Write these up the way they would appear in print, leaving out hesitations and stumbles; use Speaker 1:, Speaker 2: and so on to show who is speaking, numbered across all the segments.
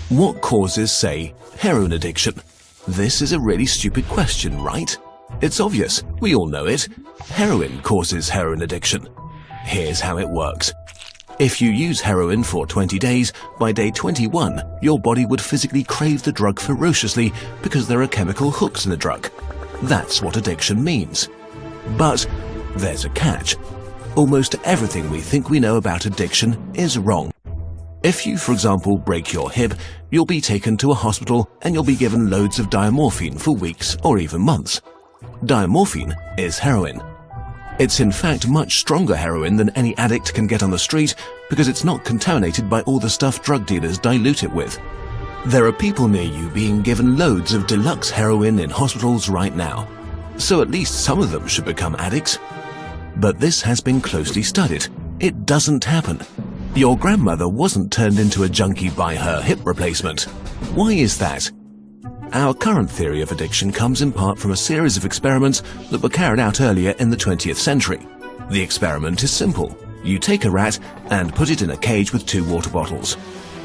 Speaker 1: What causes, say, heroin addiction? This is a really stupid question, right? It's obvious, we all know it. Heroin causes heroin addiction. Here's how it works. If you use heroin for 20 days, by day 21, your body would physically crave the drug ferociously because there are chemical hooks in the drug. That's what addiction means. But there's a catch. Almost everything we think we know about addiction is wrong. If you, for example, break your hip, you'll be taken to a hospital and you'll be given loads of diamorphine for weeks or even months. Diamorphine is heroin. It's in fact much stronger heroin than any addict can get on the street because it's not contaminated by all the stuff drug dealers dilute it with. There are people near you being given loads of deluxe heroin in hospitals right now. So at least some of them should become addicts. But this has been closely studied. It doesn't happen. Your grandmother wasn't turned into a junkie by her hip replacement. Why is that? Our current theory of addiction comes in part from a series of experiments that were carried out earlier in the 20th century. The experiment is simple. You take a rat and put it in a cage with 2 water bottles.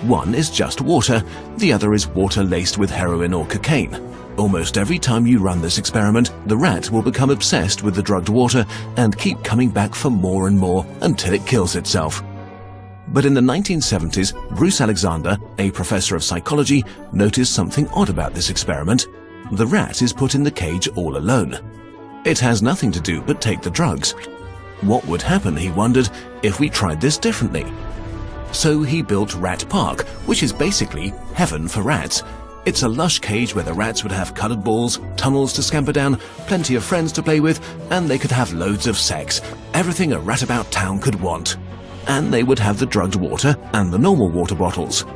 Speaker 1: One is just water, the other is water laced with heroin or cocaine. Almost every time you run this experiment, the rat will become obsessed with the drugged water and keep coming back for more and more until it kills itself. But in the 1970s, Bruce Alexander, a professor of psychology, noticed something odd about this experiment. The rat is put in the cage all alone. It has nothing to do but take the drugs. What would happen, he wondered, if we tried this differently? So he built Rat Park, which is basically heaven for rats. It's a lush cage where the rats would have colored balls, tunnels to scamper down, plenty of friends to play with, and they could have loads of sex. Everything a rat about town could want. And they would have the drugged water and the normal water bottles.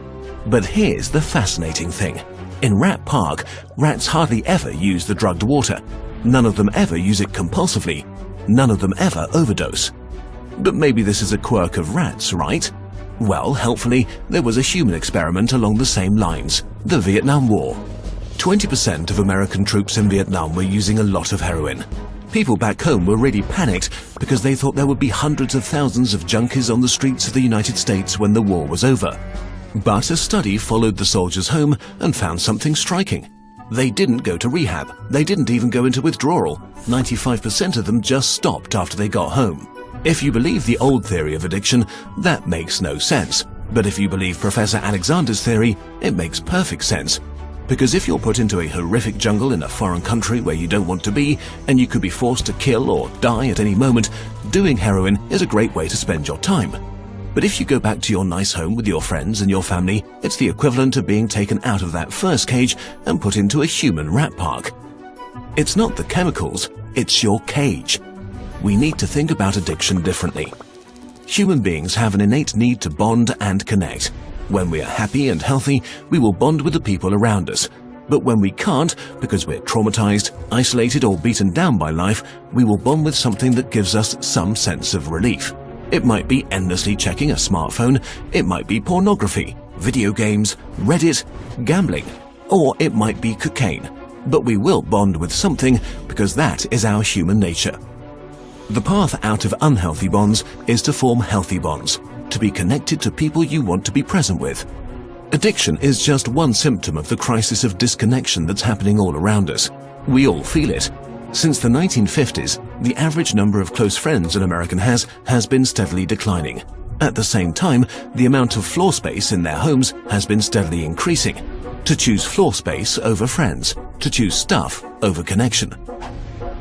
Speaker 1: But here's the fascinating thing. In Rat Park, rats hardly ever use the drugged water. None of them ever use it compulsively. None of them ever overdose. But maybe this is a quirk of rats, right? Well, helpfully, there was a human experiment along the same lines, the Vietnam War. 20% of American troops in Vietnam were using a lot of heroin. People back home were really panicked because they thought there would be hundreds of thousands of junkies on the streets of the United States when the war was over. But a study followed the soldiers home and found something striking. They didn't go to rehab. They didn't even go into withdrawal. 95% of them just stopped after they got home. If you believe the old theory of addiction, that makes no sense. But if you believe Professor Alexander's theory, it makes perfect sense. Because if you're put into a horrific jungle in a foreign country where you don't want to be, and you could be forced to kill or die at any moment, doing heroin is a great way to spend your time. But if you go back to your nice home with your friends and your family, it's the equivalent of being taken out of that first cage and put into a human rat park. It's not the chemicals, it's your cage. We need to think about addiction differently. Human beings have an innate need to bond and connect. When we are happy and healthy, we will bond with the people around us. But when we can't, because we're traumatized, isolated or beaten down by life, we will bond with something that gives us some sense of relief. It might be endlessly checking a smartphone, it might be pornography, video games, Reddit, gambling, or it might be cocaine. But we will bond with something because that is our human nature. The path out of unhealthy bonds is to form healthy bonds, to be connected to people you want to be present with. Addiction is just one symptom of the crisis of disconnection that's happening all around us. We all feel it. Since the 1950s, the average number of close friends an American has been steadily declining. At the same time, the amount of floor space in their homes has been steadily increasing. To choose floor space over friends, to choose stuff over connection.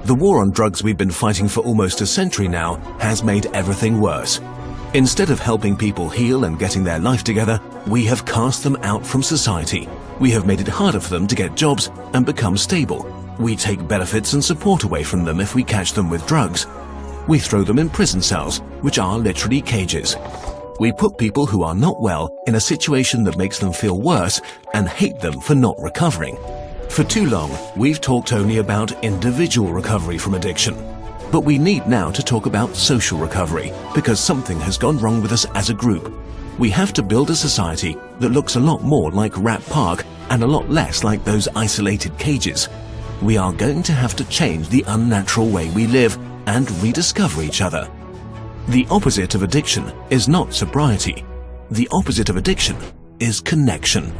Speaker 1: The war on drugs we've been fighting for almost a century now has made everything worse. Instead of helping people heal and getting their life together, we have cast them out from society. We have made it harder for them to get jobs and become stable. We take benefits and support away from them if we catch them with drugs. We throw them in prison cells, which are literally cages. We put people who are not well in a situation that makes them feel worse and hate them for not recovering. For too long, we've talked only about individual recovery from addiction. But we need now to talk about social recovery, because something has gone wrong with us as a group. We have to build a society that looks a lot more like Rat Park and a lot less like those isolated cages. We are going to have to change the unnatural way we live and rediscover each other. The opposite of addiction is not sobriety. The opposite of addiction is connection.